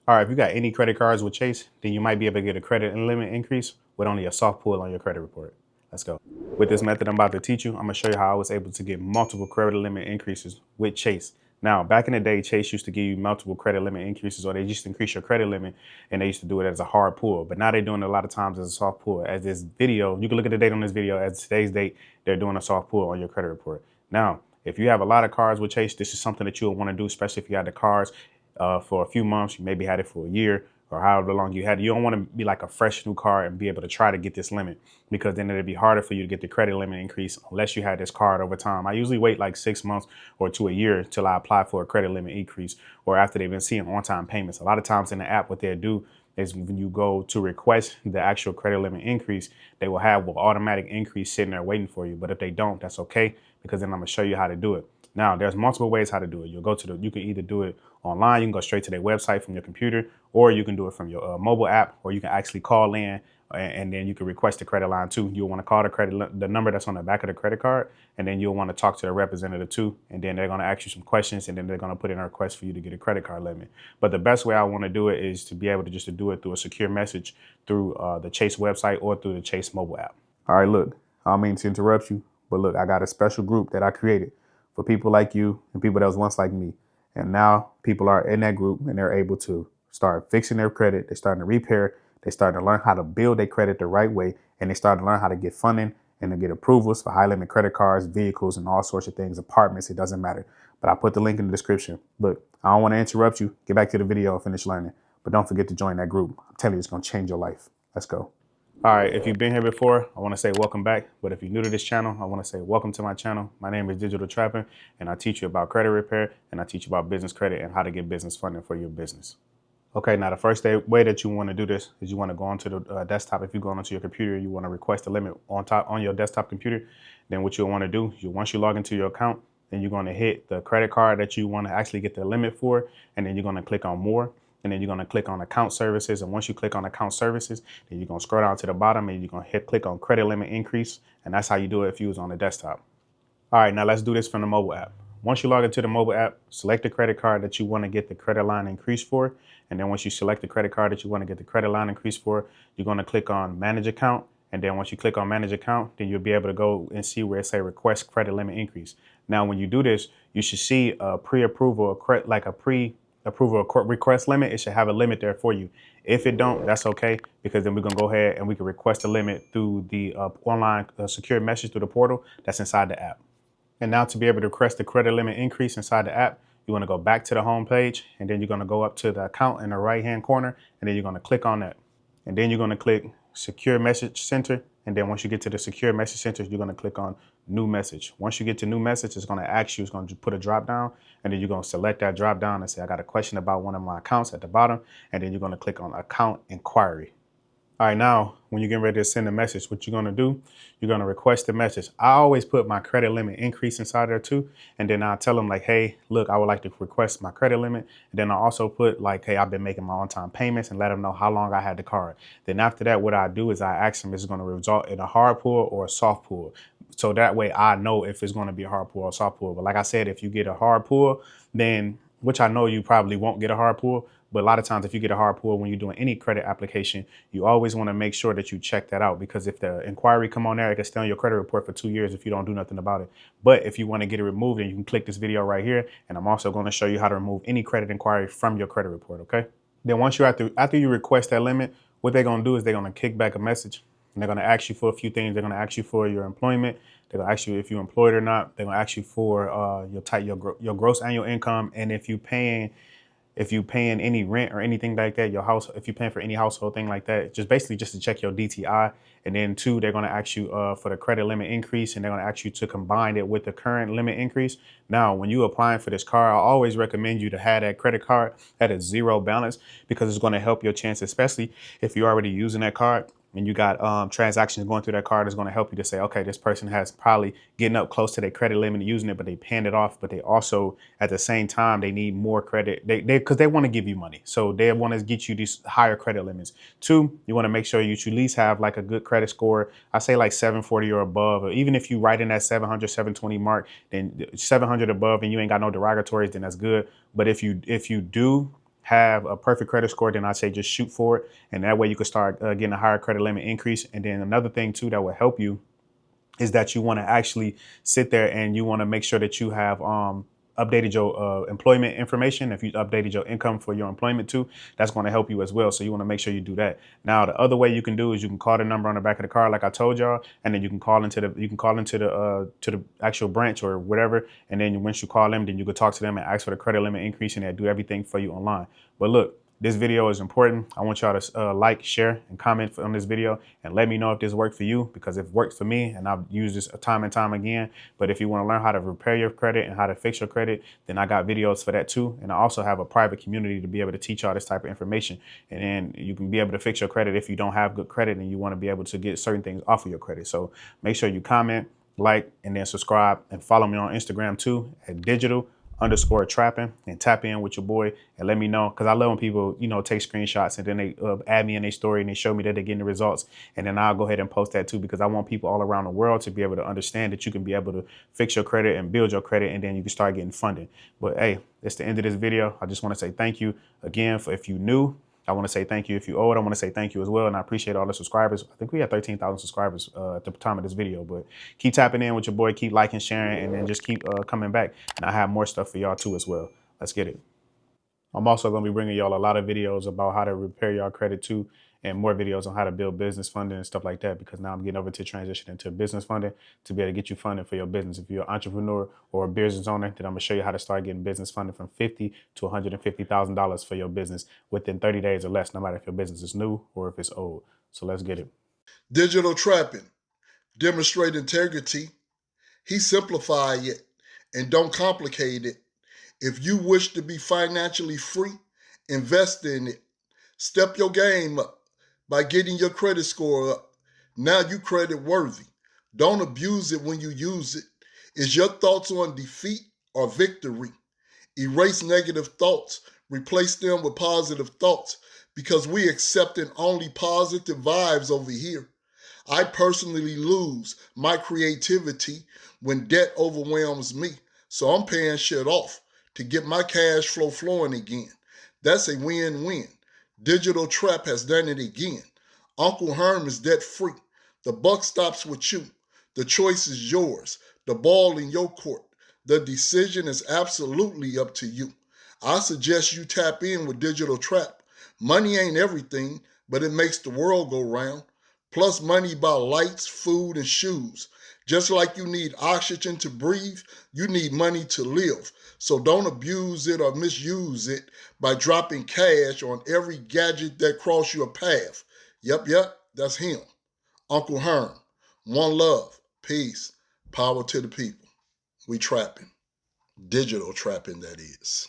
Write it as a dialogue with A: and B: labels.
A: All right, if you got any credit cards with Chase, then you might be able to get a credit limit increase with only a soft pull on your credit report. Let's go. With this method I'm about to teach you, I'm gonna show you how I was able to get multiple credit limit increases with Chase. Now, back in the day, Chase used to give you multiple credit limit increases, or they used to increase your credit limit, and they used to do it as a hard pull. But now they're doing it a lot of times as a soft pull. As this video, you can look at the date on this video, as today's date, they're doing a soft pull on your credit report. Now, if you have a lot of cards with Chase, this is something that you'll want to do, especially if you had the cards for a few months. You maybe had it for a year or however long you had it. You don't want to be like a fresh new card and be able to try to get this limit, because then it'd be harder for you to get the credit limit increase unless you had this card over time. I usually wait like 6 months or to a year till I apply for a credit limit increase, or after they've been seeing on-time payments. A lot of times in the app, what they'll do is when you go to request the actual credit limit increase, they will have an automatic increase sitting there waiting for you. But if they don't, that's okay, because then I'm gonna show you how to do it. Now, there's multiple ways how to do it. You can either do it online, you can go straight to their website from your computer, or you can do it from your mobile app, or you can actually call in and then you can request the credit line too. You'll want to call the number that's on the back of the credit card, and then you'll want to talk to the representative too. And then they're going to ask you some questions, and then they're going to put in a request for you to get a credit card limit. But the best way I want to do it is to be able to do it through a secure message through the Chase website or through the Chase mobile app. All right, look, I don't mean to interrupt you, but look, I got a special group that I created for people like you and people that was once like me. And now people are in that group and they're able to start fixing their credit. They're starting to repair. They're starting to learn how to build their credit the right way. And they starting to learn how to get funding and to get approvals for high limit credit cards, vehicles, and all sorts of things, apartments. It doesn't matter. But I put the link in the description. Look, I don't want to interrupt you. Get back to the video and finish learning. But don't forget to join that group. I'm telling you, it's going to change your life. Let's go. All right, if you've been here before, I want to say welcome back. But if you're new to this channel, I want to say welcome to my channel. My name is Digital Trapper, and I teach you about credit repair, and I teach you about business credit and how to get business funding for your business. Okay, now the first way that you want to do this is you want to go onto the desktop. If you go onto your computer, you want to request a limit on your desktop computer. Then what you'll want to do, once you log into your account, then you're going to hit the credit card that you want to actually get the limit for, and then you're going to click on more. And then you're going to click on account services. And once you click on account services, then you're going to scroll down to the bottom and you're going to click on credit limit increase. And that's how you do it if you was on the desktop. All right, now let's do this from the mobile app. Once you log into the mobile app, select the credit card that you want to get the credit line increase for. And then once you select the credit card that you want to get the credit line increase for, you're going to click on manage account. And then once you click on manage account, then you'll be able to go and see where it say request credit limit increase. Now, when you do this, you should see a pre-approval, like a pre-approval request limit. It should have a limit there for you. If it don't, that's okay, because then we're gonna go ahead and we can request a limit through the online secure message through the portal that's inside the app. And now to be able to request the credit limit increase inside the app, you want to go back to the home page, and then you're going to go up to the account in the right hand corner, and then you're going to click on that. And then you're going to click secure message center. And then once you get to the secure message center, you're going to click on new message. Once you get to new message, it's going to ask you, it's going to put a drop down, and then you're going to select that drop down and say, I got a question about one of my accounts at the bottom. And then you're going to click on account inquiry. All right, now, when you're getting ready to send a message, what you're going to do, you're going to request the message. I always put my credit limit increase inside there too. And then I'll tell them like, hey, look, I would like to request my credit limit. And then I also put like, hey, I've been making my on-time payments, and let them know how long I had the card. Then after that, what I do is I ask them, is it going to result in a hard pull or a soft pull? So that way I know if it's going to be a hard pull or a soft pull. But like I said, if you get a hard pull, then, which I know you probably won't get a hard pull, but a lot of times if you get a hard pull when you're doing any credit application, you always want to make sure that you check that out, because if the inquiry come on there, it can stay on your credit report for 2 years if you don't do nothing about it. But if you want to get it removed, then you can click this video right here, and I'm also going to show you how to remove any credit inquiry from your credit report, okay? Then once you're after you request that limit, what they're going to do is they're going to kick back a message, and they're going to ask you for a few things. They're going to ask you for your employment. They're going to ask you if you're employed or not. They're going to ask you for your gross annual income, and if you're paying any rent or anything like that, if you're paying for any household thing like that, just to check your DTI. And then 2, they're going to ask you for the credit limit increase, and they're going to ask you to combine it with the current limit increase. Now, when you're applying for this card, I always recommend you to have that credit card at a 0 balance, because it's going to help your chance, especially if you're already using that card and you got transactions going through that card. Is going to help you to say, okay, this person has probably getting up close to their credit limit using it, but they paying it off. But they also, at the same time, they need more credit. Because they want to give you money. So they want to get you these higher credit limits. 2, you want to make sure you at least have like a good credit score. I say like 740 or above, or even if you write in that 700, 720 mark, then 700 above and you ain't got no derogatories, then that's good. But if you do have a perfect credit score, then I say just shoot for it. And that way you can start getting a higher credit limit increase. And then another thing too that will help you is that you want to actually sit there and you want to make sure that you have updated your employment information. If you updated your income for your employment too, that's going to help you as well. So you want to make sure you do that. Now, the other way you can do is you can call the number on the back of the card, like I told y'all, and then you can call into the actual branch or whatever. And then once you call them, then you can talk to them and ask for the credit limit increase, and they'll do everything for you online. But look, this video is important. I want y'all to like, share, and comment on this video and let me know if this worked for you, because it worked for me and I've used this time and time again. But if you want to learn how to repair your credit and how to fix your credit, then I got videos for that too. And I also have a private community to be able to teach y'all this type of information. And then you can be able to fix your credit if you don't have good credit and you want to be able to get certain things off of your credit. So make sure you comment, like, and then subscribe, and follow me on Instagram too at digital_trapping, and tap in with your boy and let me know, because I love when people, take screenshots and then they add me in their story and they show me that they're getting the results, and then I'll go ahead and post that too, because I want people all around the world to be able to understand that you can be able to fix your credit and build your credit, and then you can start getting funding. But hey, it's the end of this video. I just want to say thank you again. For if you new, I want to say thank you. If you old, I want to say thank you as well. And I appreciate all the subscribers. I think we had 13,000 subscribers at the time of this video. But keep tapping in with your boy. Keep liking, sharing, and then just keep coming back. And I have more stuff for y'all too as well. Let's get it. I'm also going to be bringing y'all a lot of videos about how to repair your credit too, and more videos on how to build business funding and stuff like that, because now I'm getting over to transition into business funding to be able to get you funding for your business. If you're an entrepreneur or a business owner, then I'm going to show you how to start getting business funding from $50,000 to $150,000 for your business within 30 days or less, no matter if your business is new or if it's old. So let's get it.
B: Digital trapping. Demonstrate integrity. He simplified it and don't complicate it. If you wish to be financially free, invest in it. Step your game up by getting your credit score up. Now you credit worthy. Don't abuse it when you use it. Is your thoughts on defeat or victory? Erase negative thoughts. Replace them with positive thoughts, because we accepting only positive vibes over here. I personally lose my creativity when debt overwhelms me, so I'm paying shit off to get my cash flow flowing again. That's a win-win. Digital Trap has done it again. Uncle Herm is debt-free. The buck stops with you. The choice is yours. The ball in your court. The decision is absolutely up to you. I suggest you tap in with Digital Trap. Money ain't everything, but it makes the world go round. Plus, money buy lights, food, and shoes. Just like you need oxygen to breathe, you need money to live. So don't abuse it or misuse it by dropping cash on every gadget that cross your path. Yep, that's him. Uncle Herm. One love, peace, power to the people. We trapping. Digital trapping, that is.